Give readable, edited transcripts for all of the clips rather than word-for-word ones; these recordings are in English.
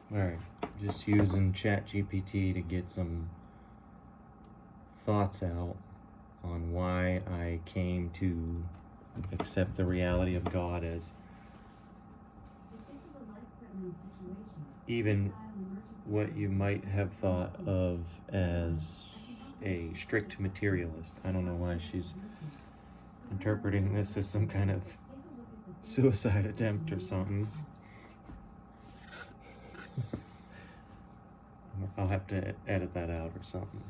Alright, just using chatgpt to get some thoughts out on why I came to accept the reality of God as even what you might have thought of as a strict materialist. I don't know why she's interpreting this as some kind of suicide attempt or something. I'll have to edit that out or something.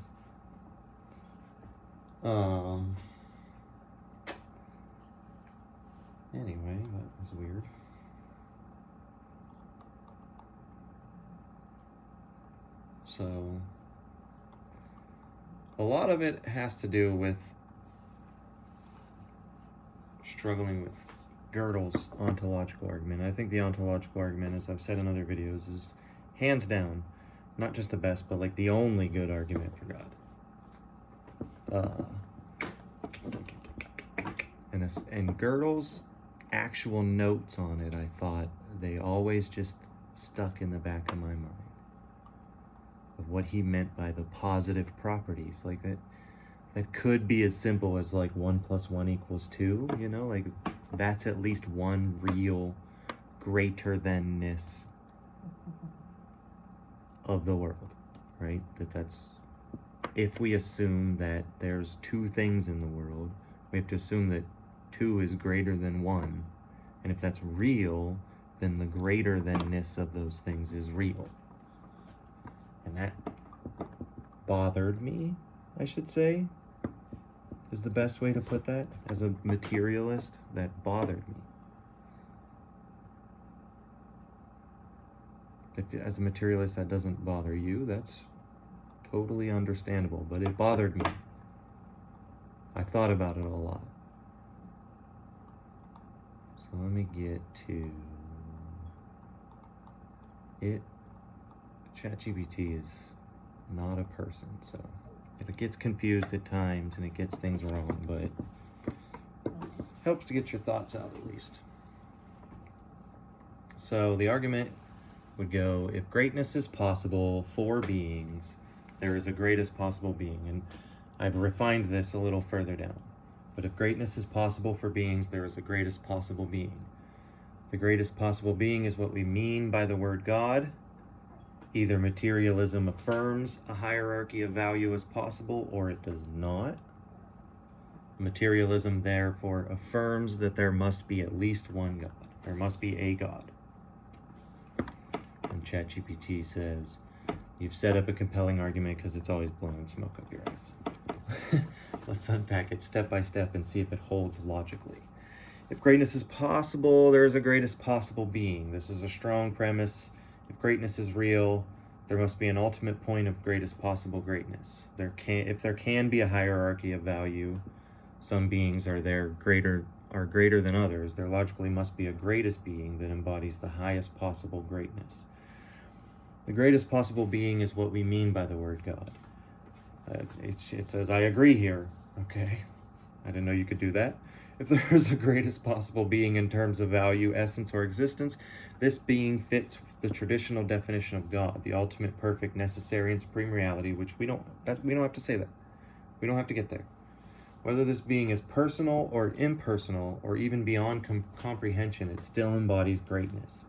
Anyway, that was weird. So, a lot of it has to do with struggling with Gödel's ontological argument. I think the ontological argument, as I've said in other videos, is hands down not just the best, but like the only good argument for God. And Gödel's actual notes on it, I thought they always just stuck in the back of my mind of what he meant by the positive properties. Like that could be as simple as like 1 + 1 = 2, you know, like that's at least one real greater than-ness of the world, right? That's if we assume that there's two things in the world, we have to assume that 2 is greater than 1, and if that's real, then the greater than-ness of those things is real. And that bothered me, I should say, is the best way to put that. As a materialist, that bothered me. If as a materialist that doesn't bother you, that's totally understandable, but it bothered me. I thought about it a lot. So let me get to it. ChatGPT is not a person, so it gets confused at times and it gets things wrong, but helps to get your thoughts out at least. So the argument would go, if greatness is possible for beings, there is a greatest possible being. And I've refined this a little further down. But if greatness is possible for beings, there is a greatest possible being. The greatest possible being is what we mean by the word God. Either materialism affirms a hierarchy of value as possible, or it does not. Materialism therefore affirms that there must be at least one God. There must be a God. And ChatGPT says, you've set up a compelling argument because it's always blowing smoke up your ass. Let's unpack it step by step and see if it holds logically. If greatness is possible, there is a greatest possible being. This is a strong premise. If greatness is real, there must be an ultimate point of greatest possible greatness. If there can be a hierarchy of value, some beings are greater than others. There logically must be a greatest being that embodies the highest possible greatness. The greatest possible being is what we mean by the word God. It says, I agree here. Okay, I didn't know you could do that. If there is a greatest possible being in terms of value, essence, or existence, this being fits the traditional definition of God, the ultimate, perfect, necessary, and supreme reality, which we don't have to say that. We don't have to get there. Whether this being is personal or impersonal, or even beyond comprehension, it still embodies greatness.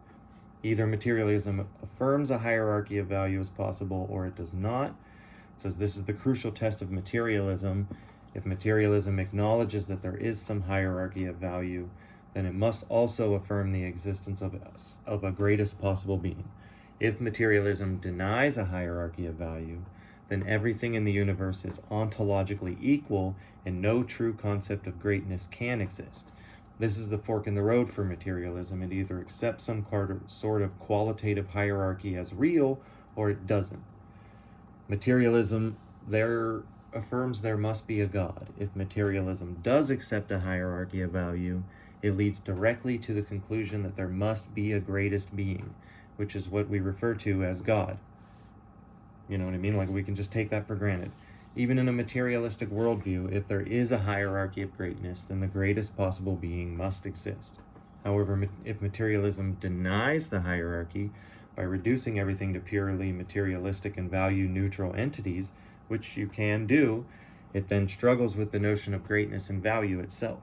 Either materialism affirms a hierarchy of value as possible, or it does not. It says this is the crucial test of materialism. If materialism acknowledges that there is some hierarchy of value, then it must also affirm the existence of a greatest possible being. If materialism denies a hierarchy of value, then everything in the universe is ontologically equal and no true concept of greatness can exist. This is the fork in the road for materialism. It either accepts some sort of qualitative hierarchy as real, or it doesn't. Materialism affirms there must be a God. If materialism does accept a hierarchy of value, it leads directly to the conclusion that there must be a greatest being, which is what we refer to as God. You know what I mean? Like, we can just take that for granted. Even in a materialistic worldview, if there is a hierarchy of greatness, then the greatest possible being must exist. However, if materialism denies the hierarchy, by reducing everything to purely materialistic and value-neutral entities, which you can do, it then struggles with the notion of greatness and value itself.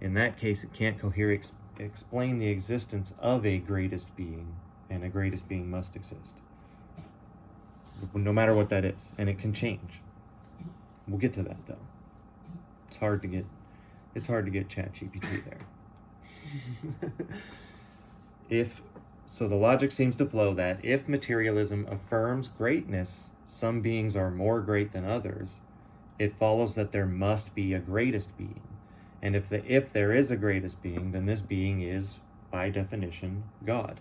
In that case, it can't coherently explain the existence of a greatest being, and a greatest being must exist, no matter what that is, and it can change. We'll get to that, though. It's hard to get chatgpt there. So the logic seems to flow that if materialism affirms greatness, some beings are more great than others, it follows that there must be a greatest being. And if there is a greatest being, then this being is, by definition, God,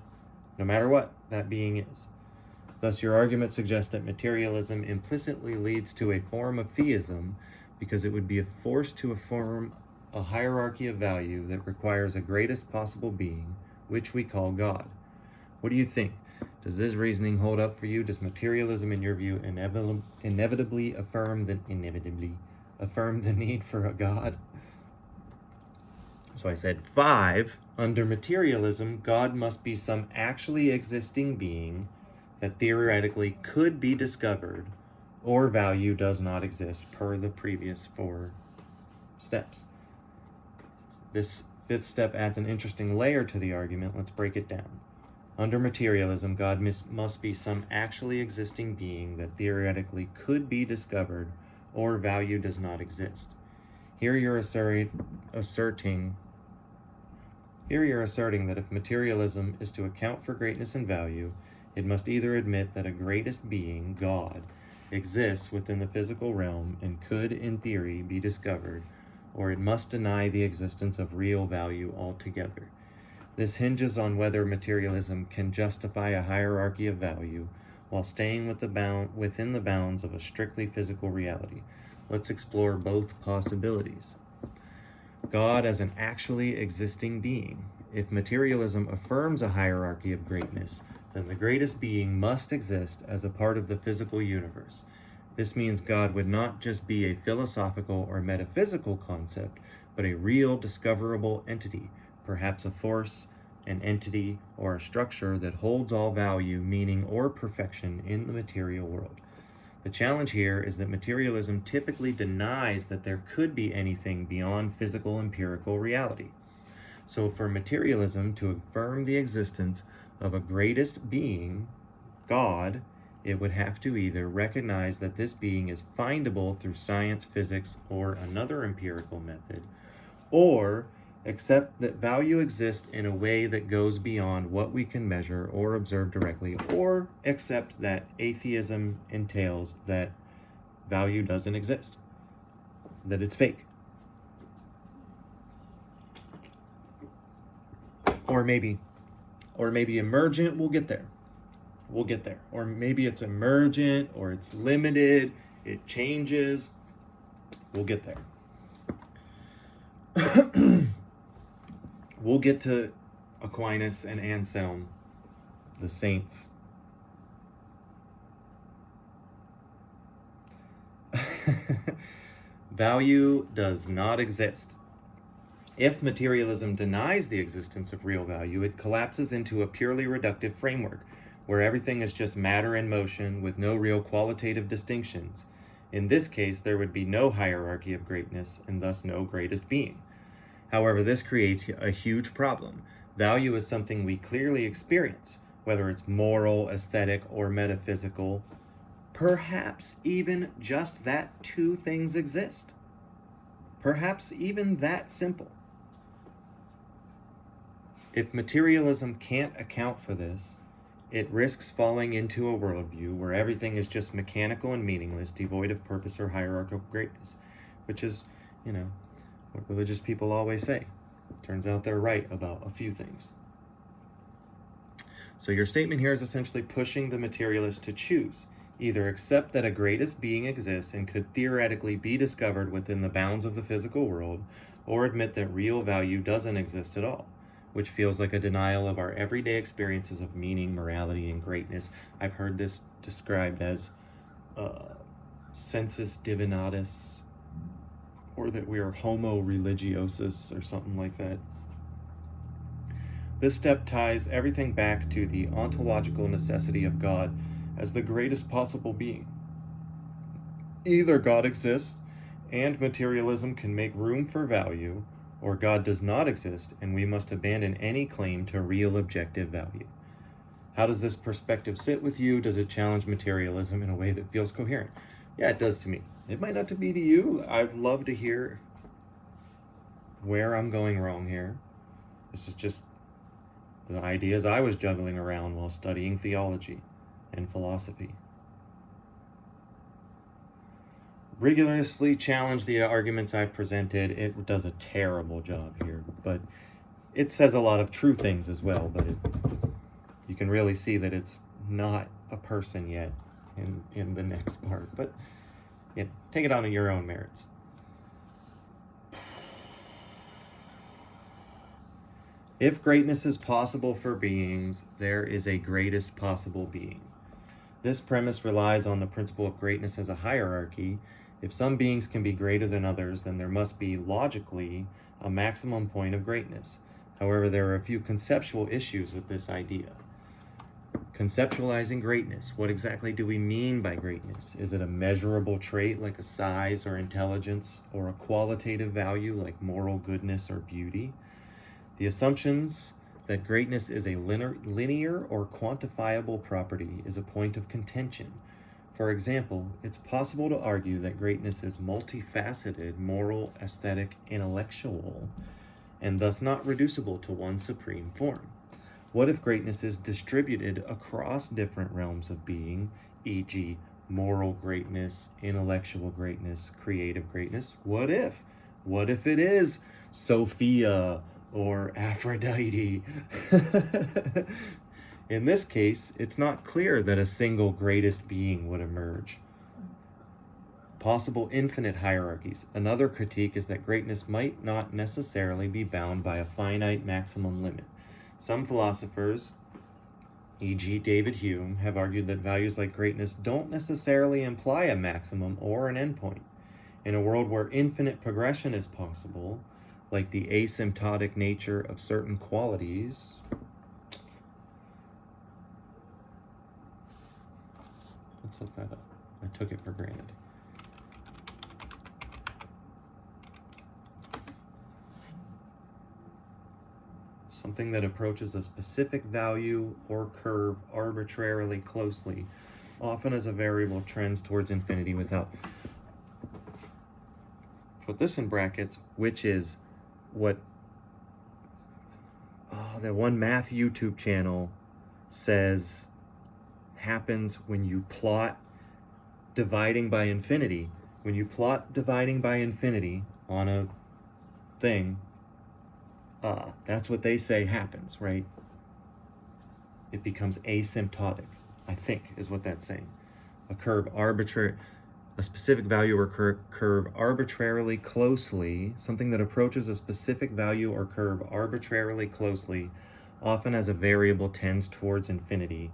no matter what that being is. Thus, your argument suggests that materialism implicitly leads to a form of theism because it would be forced to affirm a hierarchy of value that requires a greatest possible being, which we call God. What do you think? Does this reasoning hold up for you? Does materialism, in your view, inevitably affirm the need for a God? So I said 5, under materialism, God must be some actually existing being that theoretically could be discovered, or value does not exist, per the previous 4 steps. This 5th step adds an interesting layer to the argument. Let's break it down. Under materialism, God must be some actually existing being that theoretically could be discovered, or value does not exist. Here you're asserting that if materialism is to account for greatness and value, it must either admit that a greatest being, God, exists within the physical realm and could, in theory, be discovered, or it must deny the existence of real value altogether. This hinges on whether materialism can justify a hierarchy of value while staying within the bounds of a strictly physical reality. Let's explore both possibilities. God as an actually existing being. If materialism affirms a hierarchy of greatness, then the greatest being must exist as a part of the physical universe. This means God would not just be a philosophical or metaphysical concept, but a real discoverable entity, perhaps a force, an entity, or a structure that holds all value, meaning, or perfection in the material world. The challenge here is that materialism typically denies that there could be anything beyond physical empirical reality. So for materialism to affirm the existence of a greatest being, God, it would have to either recognize that this being is findable through science, physics, or another empirical method, or accept that value exists in a way that goes beyond what we can measure or observe directly, or accept that atheism entails that value doesn't exist, that it's fake. Or maybe emergent. We'll get there. Or maybe it's emergent, or it's limited, it changes. We'll get there. We'll get to Aquinas and Anselm, the saints. Value does not exist. If materialism denies the existence of real value, it collapses into a purely reductive framework where everything is just matter in motion with no real qualitative distinctions. In this case, there would be no hierarchy of greatness and thus no greatest being. However, this creates a huge problem. Value is something we clearly experience, whether it's moral, aesthetic, or metaphysical. Perhaps even just that 2 things exist. Perhaps even that simple. If materialism can't account for this, it risks falling into a worldview where everything is just mechanical and meaningless, devoid of purpose or hierarchical greatness, which is, what religious people always say. Turns out they're right about a few things. So your statement here is essentially pushing the materialist to choose. Either accept that a greatest being exists and could theoretically be discovered within the bounds of the physical world, or admit that real value doesn't exist at all, which feels like a denial of our everyday experiences of meaning, morality, and greatness. I've heard this described as sensus divinatus, or that we are homo religiosus, or something like that. This step ties everything back to the ontological necessity of God as the greatest possible being. Either God exists and materialism can make room for value, or God does not exist and we must abandon any claim to real objective value. How does this perspective sit with you? Does it challenge materialism in a way that feels coherent? Yeah, it does to me. It might not be to you. I'd love to hear where I'm going wrong here. This is just the ideas I was juggling around while studying theology and philosophy. Rigorously challenge the arguments I've presented. It does a terrible job here, but it says a lot of true things as well, but you can really see that it's not a person yet in the next part, but take it on your own merits. If greatness is possible for beings, there is a greatest possible being. This premise relies on the principle of greatness as a hierarchy. If some beings can be greater than others, then there must be, logically, a maximum point of greatness. However, there are a few conceptual issues with this idea. Conceptualizing greatness. What exactly do we mean by greatness? Is it a measurable trait like a size or intelligence, or a qualitative value like moral goodness or beauty? The assumptions that greatness is a linear or quantifiable property is a point of contention. For example, it's possible to argue that greatness is multifaceted, moral, aesthetic, intellectual, and thus not reducible to one supreme form. What if greatness is distributed across different realms of being, e.g., moral greatness, intellectual greatness, creative greatness? What if? What if it is Sophia or Aphrodite? In this case, it's not clear that a single greatest being would emerge. Possible infinite hierarchies. Another critique is that greatness might not necessarily be bound by a finite maximum limit. Some philosophers, e.g. David Hume, have argued that values like greatness don't necessarily imply a maximum or an endpoint. In a world where infinite progression is possible, like the asymptotic nature of certain qualities, let's look that up. I took it for granted. Something that approaches a specific value or curve arbitrarily closely, often as a variable trends towards infinity without, put this in brackets, which is what that one math YouTube channel says happens when you plot dividing by infinity. When you plot dividing by infinity on a thing, that's what they say happens, right? It becomes asymptotic, I think, is what that's saying. A specific value or curve arbitrarily closely, something that approaches a specific value or curve arbitrarily closely, often as a variable tends towards infinity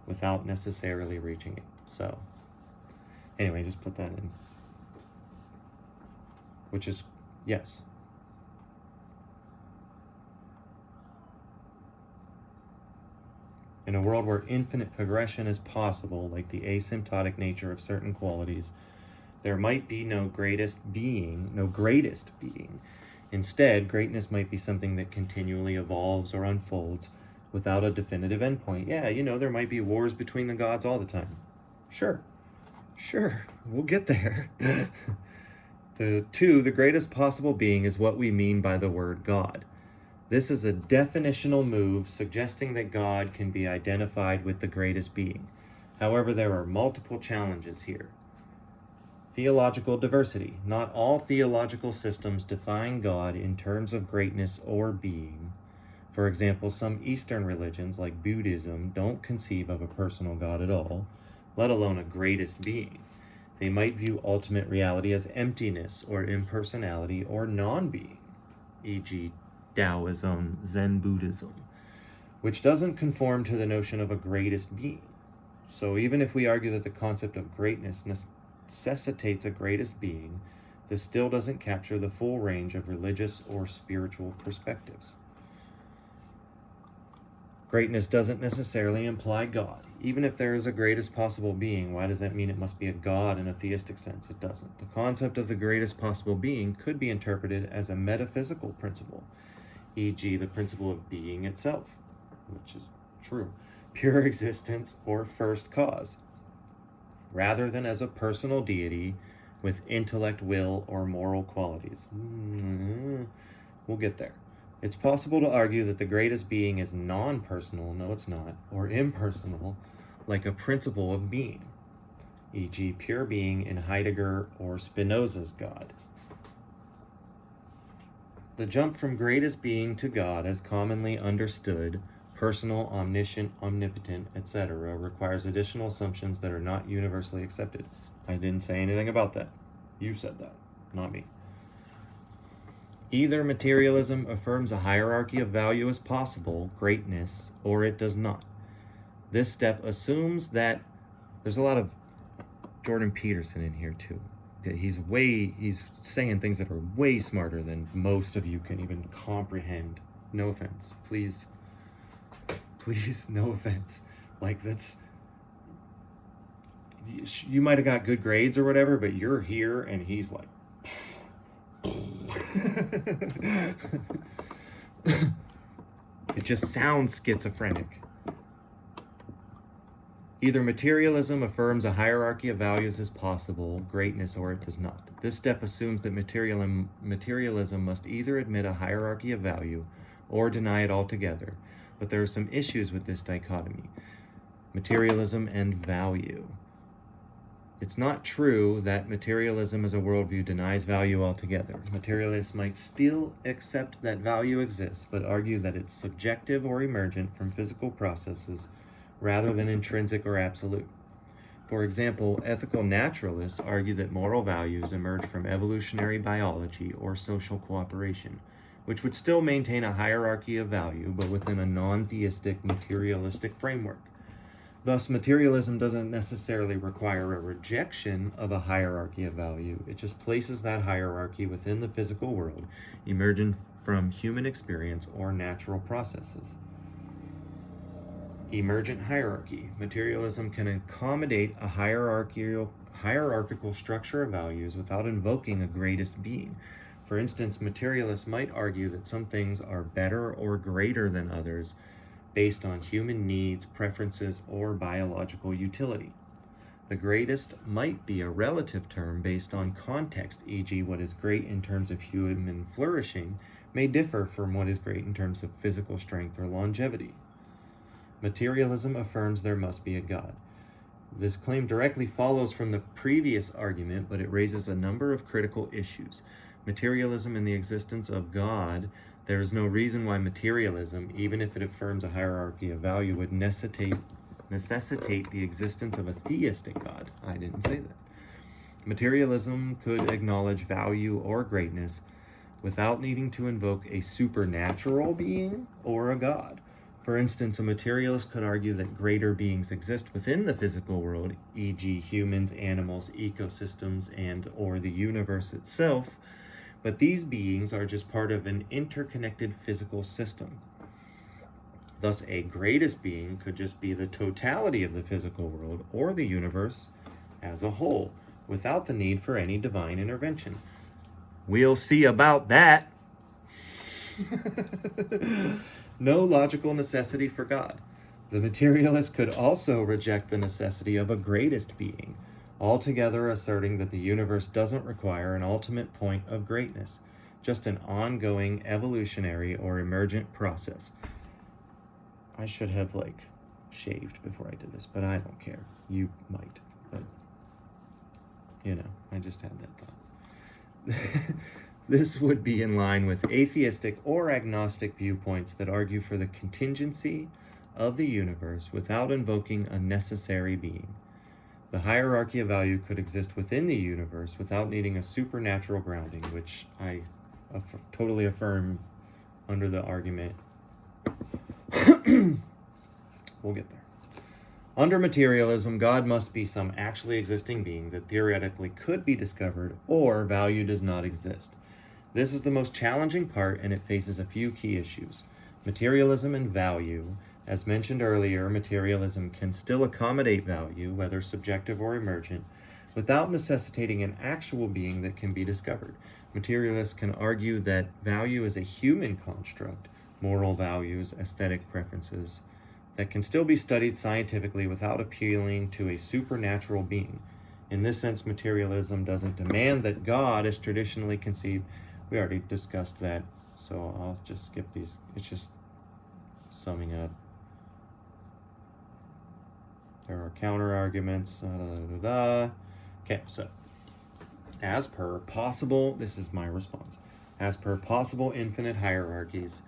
without necessarily reaching it. So, anyway, just put that in. Which is, yes. In a world where infinite progression is possible, like the asymptotic nature of certain qualities, there might be no greatest being. Instead, greatness might be something that continually evolves or unfolds without a definitive endpoint. Yeah, there might be wars between the gods all the time. Sure, we'll get there. The greatest possible being is what we mean by the word God. This is a definitional move suggesting that God can be identified with the greatest being. However, there are multiple challenges here. Theological diversity. Not all theological systems define God in terms of greatness or being. For example, some Eastern religions, like Buddhism, don't conceive of a personal God at all, let alone a greatest being. They might view ultimate reality as emptiness or impersonality or non-being, e.g., Taoism, Zen Buddhism, which doesn't conform to the notion of a greatest being. So even if we argue that the concept of greatness necessitates a greatest being, this still doesn't capture the full range of religious or spiritual perspectives. Greatness doesn't necessarily imply God. Even if there is a greatest possible being, why does that mean it must be a God in a theistic sense? It doesn't. The concept of the greatest possible being could be interpreted as a metaphysical principle, e.g. the principle of being itself, which is true, pure existence or first cause, rather than as a personal deity with intellect, will, or moral qualities. We'll get there. It's possible to argue that the greatest being is non-personal, no it's not, or impersonal, like a principle of being, e.g. pure being in Heidegger or Spinoza's God. The jump from greatest being to God, as commonly understood, personal, omniscient, omnipotent, etc., requires additional assumptions that are not universally accepted. I didn't say anything about that. You said that, not me. Either materialism affirms a hierarchy of value as possible, greatness, or it does not. This step assumes that there's a lot of Jordan Peterson in here too. He's saying things that are way smarter than most of you can even comprehend. No offense. Please, no offense. Like, that's, you might have got good grades or whatever, but you're here and he's like, it just sounds schizophrenic. Either materialism affirms a hierarchy of values as possible, greatness, or it does not. This step assumes that materialism must either admit a hierarchy of value or deny it altogether, but there are some issues with this dichotomy: materialism and value. It's not true that materialism as a worldview denies value altogether. Materialists might still accept that value exists, but argue that it's subjective or emergent from physical processes rather than intrinsic or absolute. For example, ethical naturalists argue that moral values emerge from evolutionary biology or social cooperation, which would still maintain a hierarchy of value, but within a non-theistic materialistic framework. Thus, materialism doesn't necessarily require a rejection of a hierarchy of value. It just places that hierarchy within the physical world, emergent from human experience or natural processes. Emergent hierarchy. Materialism can accommodate a hierarchical structure of values without invoking a greatest being. For instance, materialists might argue that some things are better or greater than others based on human needs, preferences, or biological utility. The greatest might be a relative term based on context, e.g. what is great in terms of human flourishing may differ from what is great in terms of physical strength or longevity. Materialism affirms there must be a God. This claim directly follows from the previous argument, but it raises a number of critical issues. Materialism and the existence of God. There is no reason why materialism, even if it affirms a hierarchy of value, would necessitate the existence of a theistic God. I didn't say that. Materialism could acknowledge value or greatness without needing to invoke a supernatural being or a God. For instance, a materialist could argue that greater beings exist within the physical world, e.g. humans, animals, ecosystems, and or the universe itself, but these beings are just part of an interconnected physical system. Thus, a greatest being could just be the totality of the physical world or the universe as a whole, without the need for any divine intervention. We'll see about that. No logical necessity for God. The materialist could also reject the necessity of a greatest being, altogether asserting that the universe doesn't require an ultimate point of greatness, just an ongoing evolutionary or emergent process. I should have shaved before I did this, but I don't care. You might, but I just had that thought. This would be in line with atheistic or agnostic viewpoints that argue for the contingency of the universe without invoking a necessary being. The hierarchy of value could exist within the universe without needing a supernatural grounding, which I totally affirm under the argument. We'll get there. Under materialism, God must be some actually existing being that theoretically could be discovered, or value does not exist. This is the most challenging part, and it faces a few key issues: materialism and value, As mentioned earlier, materialism can still accommodate value, whether subjective or emergent, without necessitating an actual being that can be discovered. Materialists can argue that value is a human construct, moral values, aesthetic preferences, that can still be studied scientifically without appealing to a supernatural being. In this sense, materialism doesn't demand that God is traditionally conceived. We already discussed that, so I'll just skip these. It's just summing up. There are counter arguments. Okay, so as per possible, this is my response. As per possible infinite hierarchies,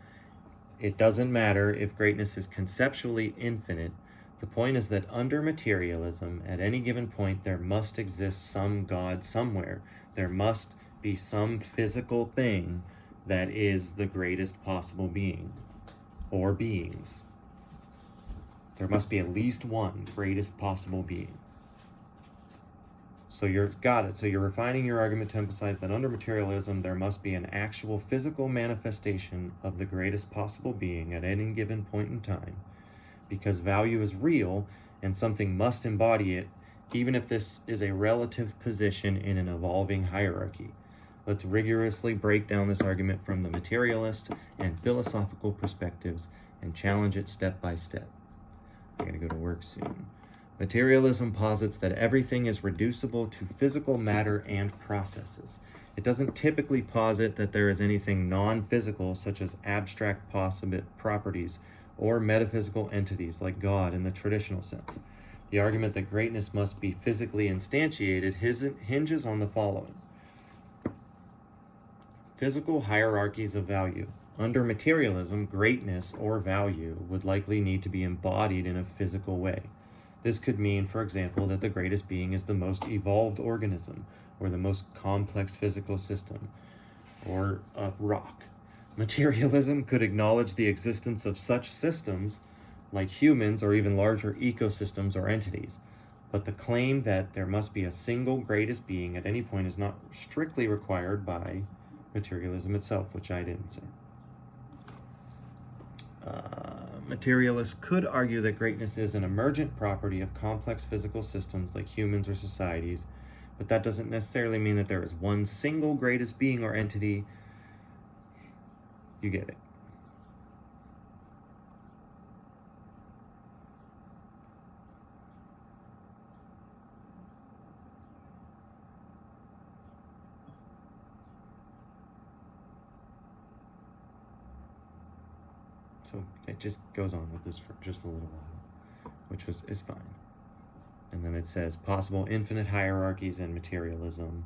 it doesn't matter if greatness is conceptually infinite. The point is that under materialism, at any given point, there must exist some God somewhere. There must be some physical thing that is the greatest possible being, or beings. There must be at least one greatest possible being. So you're refining your argument to emphasize that under materialism, there must be an actual physical manifestation of the greatest possible being at any given point in time, because value is real and something must embody it, even if this is a relative position in an evolving hierarchy. Let's rigorously break down this argument from the materialist and philosophical perspectives and challenge it step by step. I gotta go to work soon. Materialism posits that everything is reducible to physical matter and processes. It doesn't typically posit that there is anything non-physical, such as abstract properties or metaphysical entities like God in the traditional sense. The argument that greatness must be physically instantiated hinges on the following. Physical hierarchies of value. Under materialism, greatness or value would likely need to be embodied in a physical way. This could mean, for example, that the greatest being is the most evolved organism, or the most complex physical system, or a rock. Materialism could acknowledge the existence of such systems, like humans or even larger ecosystems or entities, but the claim that there must be a single greatest being at any point is not strictly required by materialism itself, which I didn't say. Materialists could argue that greatness is an emergent property of complex physical systems like humans or societies, but that doesn't necessarily mean that there is one single greatest being or entity. You get it. So it just goes on with this for just a little while, which is fine. And then it says possible infinite hierarchies and materialism.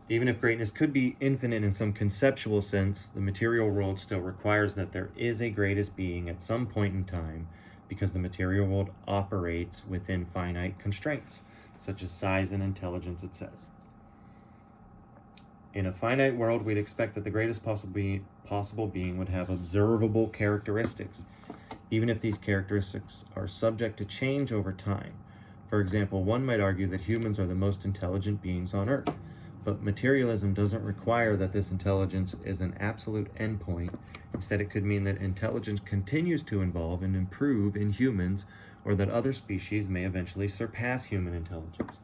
Even if greatness could be infinite in some conceptual sense, the material world still requires that there is a greatest being at some point in time, because the material world operates within finite constraints, such as size and intelligence, etc. In a finite world, we'd expect that the greatest possible being would have observable characteristics, even if these characteristics are subject to change over time. For example, one might argue that humans are the most intelligent beings on Earth, but materialism doesn't require that this intelligence is an absolute endpoint. Instead, it could mean that intelligence continues to evolve and improve in humans, or that other species may eventually surpass human intelligence.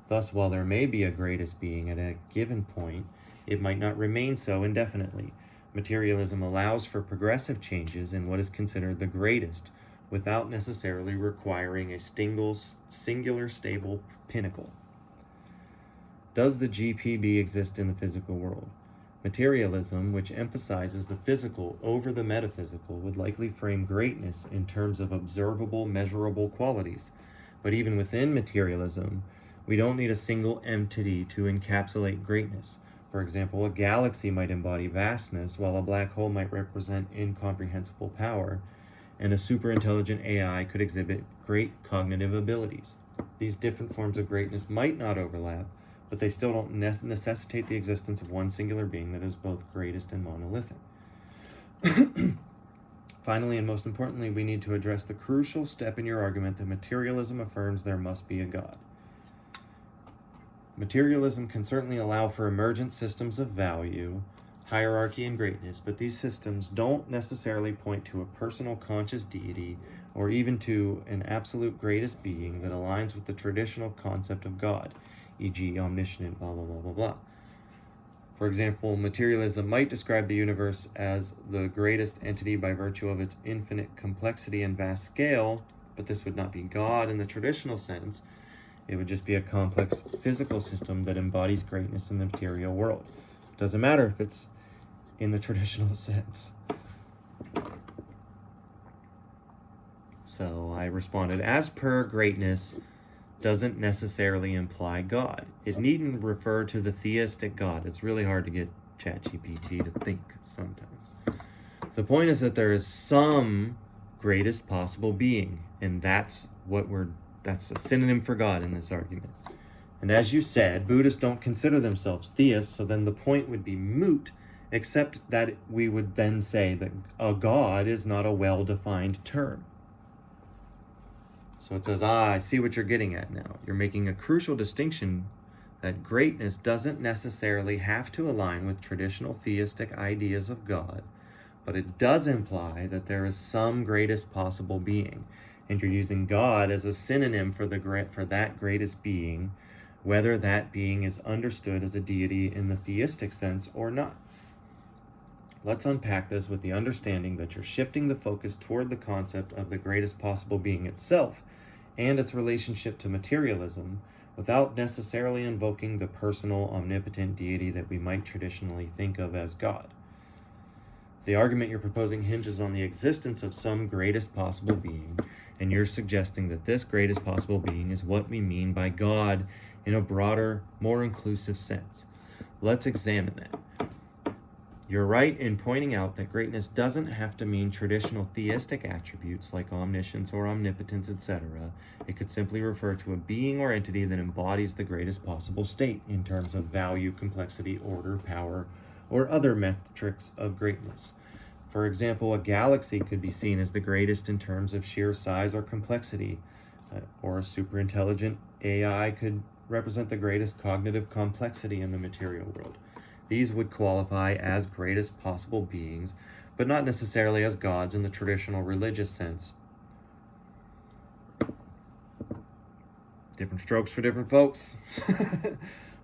Thus, while there may be a greatest being at a given point, it might not remain so indefinitely. Materialism allows for progressive changes in what is considered the greatest, without necessarily requiring a singular stable pinnacle. Does the GPB exist in the physical world? Materialism, which emphasizes the physical over the metaphysical, would likely frame greatness in terms of observable, measurable qualities. But even within materialism, we don't need a single entity to encapsulate greatness. For example, a galaxy might embody vastness, while a black hole might represent incomprehensible power, and a superintelligent AI could exhibit great cognitive abilities. These different forms of greatness might not overlap, but they still don't necessitate the existence of one singular being that is both greatest and monolithic. Finally, and most importantly, we need to address the crucial step in your argument that materialism affirms there must be a God. Materialism can certainly allow for emergent systems of value, hierarchy, and greatness, but these systems don't necessarily point to a personal conscious deity or even to an absolute greatest being that aligns with the traditional concept of God, e.g. omniscient, blah, blah, blah, blah, blah. For example, materialism might describe the universe as the greatest entity by virtue of its infinite complexity and vast scale, but this would not be God in the traditional sense. It would just be a complex physical system that embodies greatness in the material world. It doesn't matter if it's in the traditional sense. So I responded, as per, greatness doesn't necessarily imply God. It needn't refer to the theistic God. It's really hard to get chatgpt to think sometimes. The point is that there is some greatest possible being, and that's a synonym for God in this argument. And as you said, Buddhists don't consider themselves theists, so then the point would be moot, except that we would then say that a God is not a well-defined term. So it says, I see what you're getting at now. You're making a crucial distinction that greatness doesn't necessarily have to align with traditional theistic ideas of God, but it does imply that there is some greatest possible being, and you're using God as a synonym for that greatest being, whether that being is understood as a deity in the theistic sense or not. Let's unpack this with the understanding that you're shifting the focus toward the concept of the greatest possible being itself and its relationship to materialism without necessarily invoking the personal, omnipotent deity that we might traditionally think of as God. The argument you're proposing hinges on the existence of some greatest possible being, and you're suggesting that this greatest possible being is what we mean by God in a broader, more inclusive sense. Let's examine that. You're right in pointing out that greatness doesn't have to mean traditional theistic attributes like omniscience or omnipotence, etc. It could simply refer to a being or entity that embodies the greatest possible state in terms of value, complexity, order, power, or other metrics of greatness. For example, a galaxy could be seen as the greatest in terms of sheer size or complexity, or a superintelligent AI could represent the greatest cognitive complexity in the material world. These would qualify as greatest possible beings, but not necessarily as gods in the traditional religious sense. Different strokes for different folks.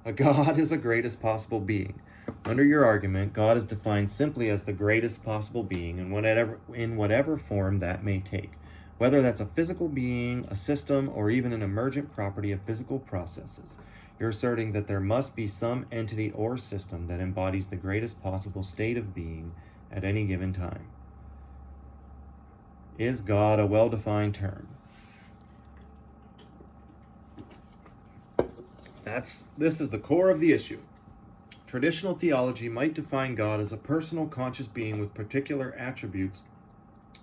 A god is the greatest possible being. Under your argument, God is defined simply as the greatest possible being in whatever form that may take, whether that's a physical being, a system, or even an emergent property of physical processes. You're asserting that there must be some entity or system that embodies the greatest possible state of being at any given time. Is God a well-defined term? This is the core of the issue. Traditional theology might define God as a personal conscious being with particular attributes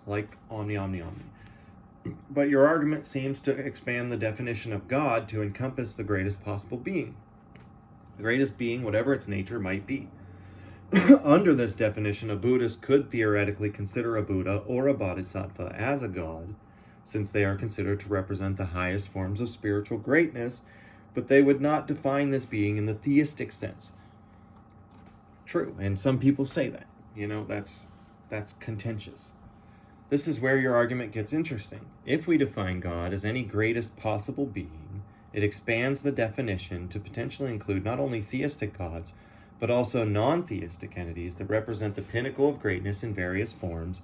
like omni, omni, omni. But your argument seems to expand the definition of God to encompass the greatest possible being. The greatest being, whatever its nature might be. Under this definition, a Buddhist could theoretically consider a Buddha or a Bodhisattva as a god, since they are considered to represent the highest forms of spiritual greatness, but they would not define this being in the theistic sense. True, and some people say that. That's contentious. This is where your argument gets interesting. If we define God as any greatest possible being, it expands the definition to potentially include not only theistic gods, but also non-theistic entities that represent the pinnacle of greatness in various forms.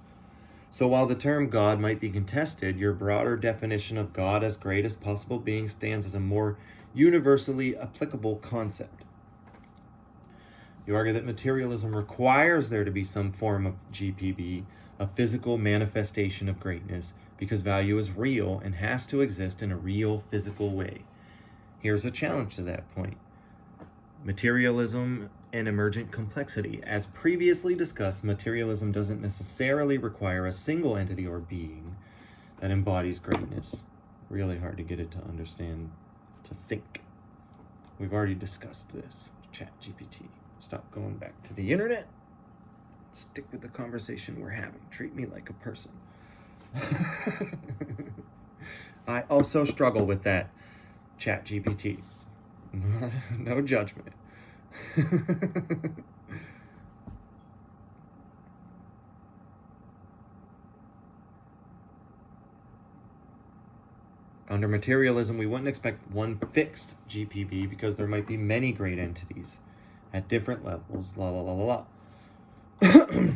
So while the term God might be contested, your broader definition of God as greatest possible being stands as a more universally applicable concept. You argue that materialism requires there to be some form of GPB, a physical manifestation of greatness, because value is real and has to exist in a real physical way. Here's a challenge to that point. Materialism and emergent complexity. As previously discussed, materialism doesn't necessarily require a single entity or being that embodies greatness. Really hard to get it to understand, to think. We've already discussed this. ChatGPT. Stop going back to the internet. Stick with the conversation we're having. Treat me like a person. I also struggle with that, ChatGPT. No judgment. Under materialism, we wouldn't expect one fixed GPB because there might be many great entities at different levels, la la la la la.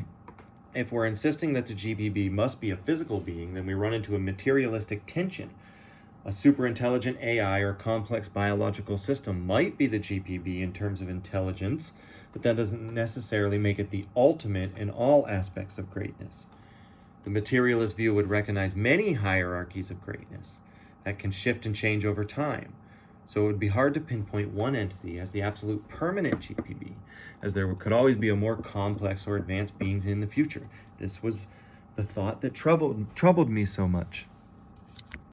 If we're insisting that the GPB must be a physical being, then we run into a materialistic tension. A superintelligent AI or complex biological system might be the GPB in terms of intelligence, but that doesn't necessarily make it the ultimate in all aspects of greatness. The materialist view would recognize many hierarchies of greatness that can shift and change over time. So it would be hard to pinpoint one entity as the absolute permanent GPB, as there could always be a more complex or advanced beings in the future. This was the thought that troubled me so much.